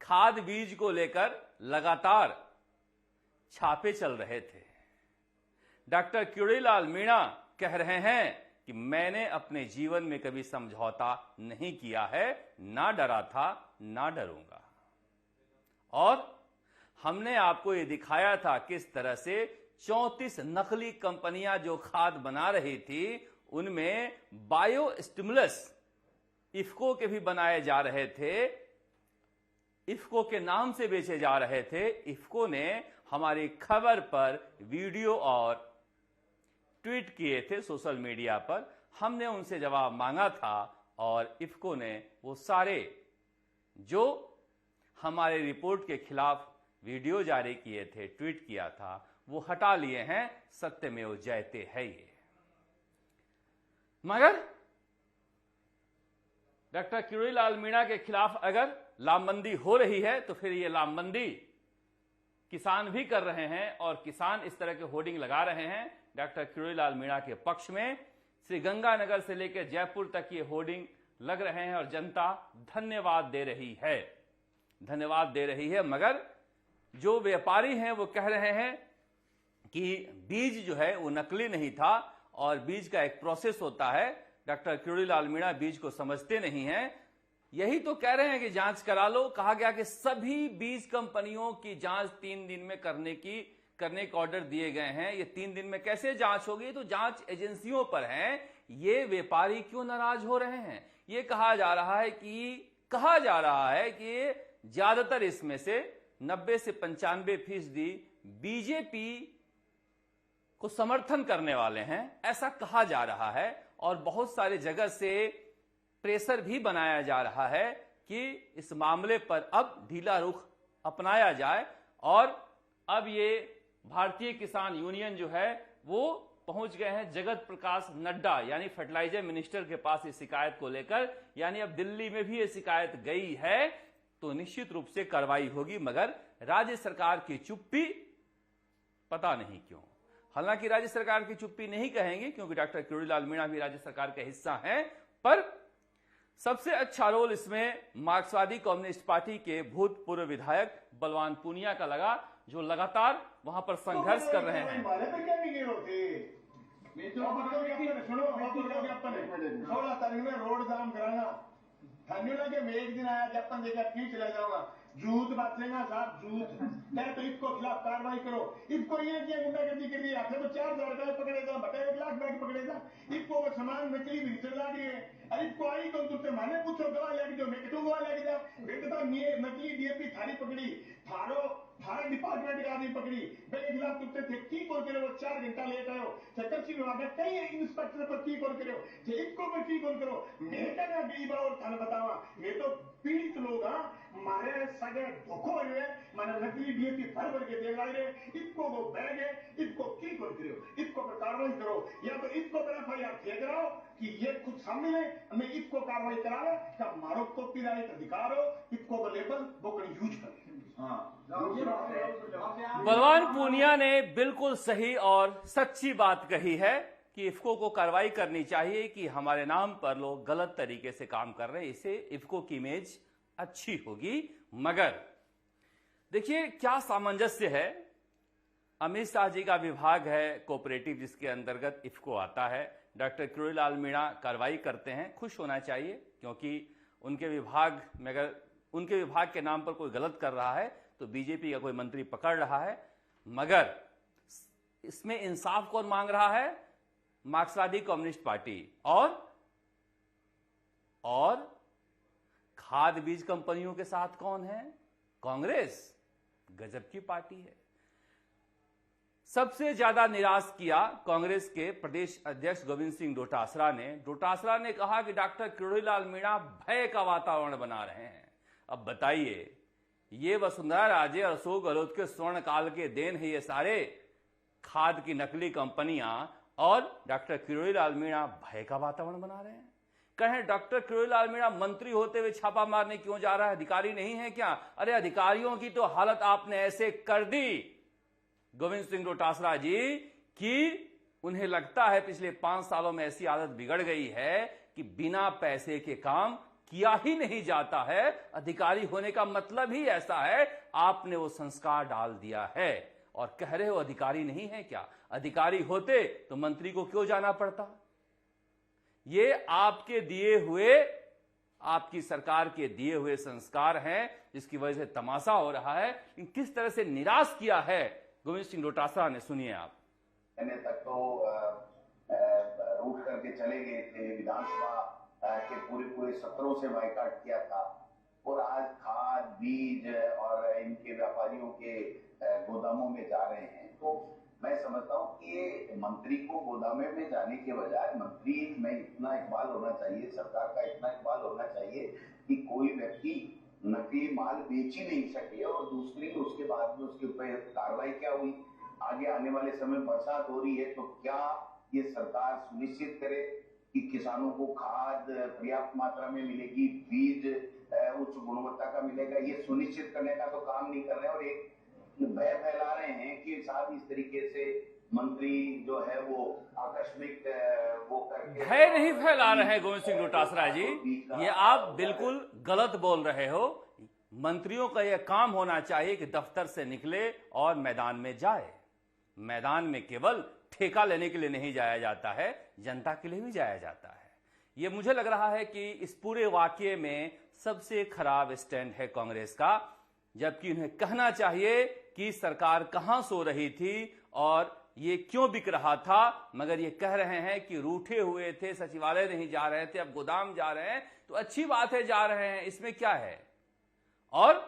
खाद बीज को लेकर लगातार छापे चल रहे थे। डॉक्टर क्यूरीलाल मीणा कह रहे हैं कि मैंने अपने जीवन में कभी समझौता नहीं किया है, ना डरा था, ना डरूंगा। और हमने आपको ये दिखाया था किस तरह से 34 नकली कंपनियां जो खाद बना रही थी उनमें बायो स्टिमुलस इफ्को के भी बनाए जा रहे थे, इफ्को के नाम से बेचे जा रहे थे। इफ्को ने हमारी खबर पर वीडियो और ट्वीट किए थे सोशल मीडिया पर, हमने उनसे जवाब मांगा था और इफ्को ने वो सारे जो हमारे रिपोर्ट के खिलाफ वीडियो जारी किए थे, ट्वीट किया था, वो हटा लिए हैं। सत्यमेव जयते है ये। मगर डॉक्टर क्यूरीलाल मीणा के खिलाफ अगर लामबंदी हो रही है तो फिर ये लामबंदी किसान भी कर रहे हैं और किसान इस तरह के होर्डिंग लगा रहे हैं डॉक्टर क्यूरीलाल मीणा के पक्ष में। श्री गंगानगर से लेकर जयपुर तक ये होर्डिंग लग रहे हैं और जनता धन्यवाद दे रही है, धन्यवाद दे रही है। मगर जो व्यापारी हैं वो कह रहे हैं कि बीज जो है वो नकली नहीं था और बीज का एक प्रोसेस होता है। डॉक्टर क्यूरीलाल मीणा बीज को समझते नहीं हैं, यही तो कह रहे हैं कि जांच करा लो। कहा गया कि सभी बीज कंपनियों की जांच 3 दिन में करने के ऑर्डर दिए गए हैं। ये 3 दिन में कैसे जांच होगी? तो जांच एजेंसियों पर है। ये व्यापारी क्यों नाराज हो रहे हैं? ये कहा जा रहा है कि ज्यादातर इसमें से 90 से 95% बीजेपी को समर्थन करने वाले हैं, ऐसा कहा जा रहा है। और बहुत सारे जगह से प्रेशर भी बनाया जा रहा है कि इस मामले पर अब ढीला रुख अपनाया जाए। और अब ये भारतीय किसान यूनियन जो है वो पहुंच गए हैं जगत प्रकाश नड्डा यानी फर्टिलाइजर मिनिस्टर के पास इस शिकायत को लेकर। यानी अब दिल्ली में भी ये शिकायत गई है तो निश्चित रूप से कार्रवाई होगी। मगर राज्य सरकार की चुप्पी, पता नहीं क्यों। हालांकि राज्य सरकार की चुप्पी नहीं कहेंगे क्योंकि डॉक्टर क्यूरीलाल मीणा भी राज्य सरकार का हिस्सा हैं, पर सबसे अच्छा रोल इसमें मार्क्सवादी कम्युनिस्ट पार्टी के भूतपूर्व विधायक बलवान पूनिया का लगा, जो लगातार वहां पर संघर्ष कर रहे हैं। रोड जाम कराना के मैं एक दिन आया जब देखा क्यों चला जाऊंगा, जूत बातेगा साहब, जूत मैं तो इसको खिलाफ कार्रवाई करो। इसको ये किया गुंडागर्दी कर दी, आपने तो 4000 रुपए पकड़े था, बता 1 लाख बैग पकड़े था। इसको वो सामान नकली भी चला दिए। अरे इसको आई तो तुमसे माने पूछो गवाह लेके जाओ, मैं कितों गवाह लेके जा बेटा नकली डीएपी थारी पकड़ी, थारा डिपार्टमेंट का आदमी पकड़ी, मेरे खिलाफ तुमसे थे की कॉल करे, वो 4 घंटा लेट आयो, चक्कर विभाग कई इंस्पेक्टर पर की कॉल करो, इसको पर की कॉल करो। मैं क्या गरीब और थाने बतावा, मैं तो पीड़ित लोग मारे सगे धोखो है, मैंने नकली डीएपी भर के दे लाए, इसको वो बैग है, इसको की कॉल करो, इसको पर कार्रवाई करो, या तो इसको पर एफआईआर फेंक कराओ कि ये कुछ सामने है, मैं इसको कार्रवाई करावे क्या मारो कॉपीराइट अधिकार हो, इसको वो लेबल वो यूज करे। बलवान पूनिया ने बिल्कुल सही और सच्ची बात कही है कि इफ्को को कार्रवाई करनी चाहिए कि हमारे नाम पर लोग गलत तरीके से काम कर रहे हैं, इससे इफ्को की इमेज अच्छी होगी। मगर देखिए क्या सामंजस्य है, अमित शाह जी का विभाग है कोऑपरेटिव जिसके अंतर्गत इफ्को आता है, डॉक्टर क्यूरीलाल मीणा कार्रवाई करते हैं, खुश होना चाहिए क्योंकि उनके विभाग में अगर उनके विभाग के नाम पर कोई गलत कर रहा है तो बीजेपी का कोई मंत्री पकड़ रहा है। मगर इसमें इंसाफ कौन मांग रहा है? मार्क्सवादी कम्युनिस्ट पार्टी और खाद बीज कंपनियों के साथ कौन है? कांग्रेस। गजब की पार्टी है। सबसे ज्यादा निराश किया कांग्रेस के प्रदेश अध्यक्ष गोविंद सिंह डोटासरा ने कहा कि डॉक्टर क्यूरीलाल मीणा भय का वातावरण बना रहे हैं। अब बताइए, ये वसुंधरा राजे और अशोक गहलोत के स्वर्ण काल के देन है ये सारे खाद की नकली कंपनियां, और डॉक्टर क्यूरीलाल मीणा भय का वातावरण बना रहे हैं। कहें डॉक्टर क्यूरीलाल मीणा मंत्री होते हुए छापा मारने क्यों जा रहा है? अधिकारी नहीं है क्या? अरे अधिकारियों की तो हालत आपने ऐसे कर दी गोविंद सिंह डोटासरा जी कि उन्हें लगता है पिछले 5 सालों में ऐसी आदत बिगड़ गई है कि बिना पैसे के काम किया ही नहीं जाता है। अधिकारी होने का मतलब ही ऐसा है, आपने वो संस्कार डाल दिया है और कह रहे हो अधिकारी नहीं है क्या? अधिकारी होते तो मंत्री को क्यों जाना पड़ता? ये आपके दिए हुए, आपकी सरकार के दिए हुए संस्कार हैं, जिसकी वजह से तमाशा हो रहा है। किस तरह से निराश किया है गोविंद सिंह डोटासरा ने, सुनिए आप। मैंने तक तो रूट करके चले गए थे, विधानसभा के पूरे सत्रों से बाइकाट किया था, और आज खाद बीज और इनके व्यापारियों के गोदामों में जा रहे हैं। तो मैं समझता हूं कि ये मंत्री को गोदामे में जाने के बजाय मंत्री में इतना इकबाल होना चाहिए, सरकार का इतना इकबाल होना चाहिए कि कोई व्यक्ति नकली माल बेच ही नहीं सके, और दूसरी उसके बाद में उसके ऊपर कार्रवाई क्या हुई। आगे आने वाले समय बरसात हो रही है, तो क्या ये सरकार सुनिश्चित करे कि किसानों को खाद पर्याप्त मात्रा में मिलेगी, बीज उच्च गुणवत्ता का मिलेगा? ये सुनिश्चित करने का तो काम नहीं कर रहे, और एक भय फैला रहे हैं कि साथ इस तरीके से मंत्री जो है वो आकस्मिक वो करके भय नहीं फैला रहे हैं गोविंद सिंह डोटासरा जी, ये आप बिल्कुल गलत बोल रहे हो। मंत्रियों का यह काम होना चाहिए कि दफ्तर से निकले और मैदान में जाए। मैदान में केवल ठेका लेने के लिए नहीं जाया जाता है, जनता के लिए भी जाया जाता है। यह मुझे लग रहा है कि इस पूरे वाकये में सबसे खराब स्टैंड है कांग्रेस का, जबकि उन्हें कहना चाहिए कि सरकार कहां सो रही थी और ये क्यों बिक रहा था, मगर ये कह रहे हैं कि रूठे हुए थे, सचिवालय नहीं जा रहे थे, अब गोदाम जा रहे हैं, तो अच्छी बात है जा रहे हैं, इसमें क्या है। और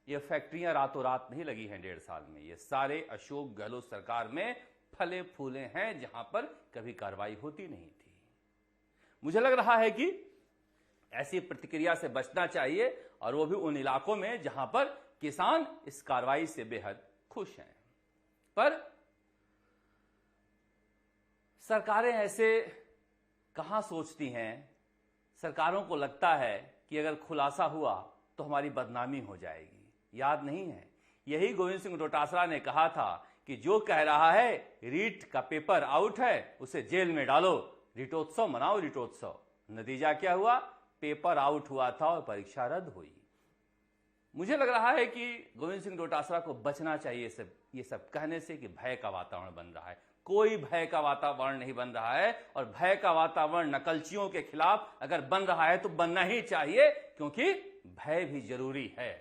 ये फैक्ट्रियां रातों रात नहीं लगी हैं 1.5 साल में, ये सारे अशोक गहलोत सरकार में फले फूले हैं, जहां पर कभी कार्रवाई होती नहीं थी। मुझे लग रहा है कि ऐसी प्रतिक्रिया से बचना चाहिए, और वो भी उन इलाकों में जहां पर किसान इस कार्रवाई से बेहद खुश हैं। पर सरकारें ऐसे कहां सोचती हैं? सरकारों को लगता है कि अगर खुलासा हुआ तो हमारी बदनामी हो जाएगी। याद नहीं है, यही गोविंद सिंह डोटासरा ने कहा था कि जो कह रहा है रीट का पेपर आउट है, उसे जेल में डालो, रीटोत्सव मनाओ, रीटोत्सव। नतीजा क्या हुआ? पेपर आउट हुआ था और परीक्षा रद्द हुई। मुझे लग रहा है कि गोविंद सिंह डोटासरा को बचना चाहिए ये सब कहने से कि भय का वातावरण बन रहा है। कोई भय का वातावरण नहीं बन रहा है, और भय का वातावरण नकलचियों के खिलाफ अगर बन रहा है तो बनना ही चाहिए, क्योंकि भय भी जरूरी है।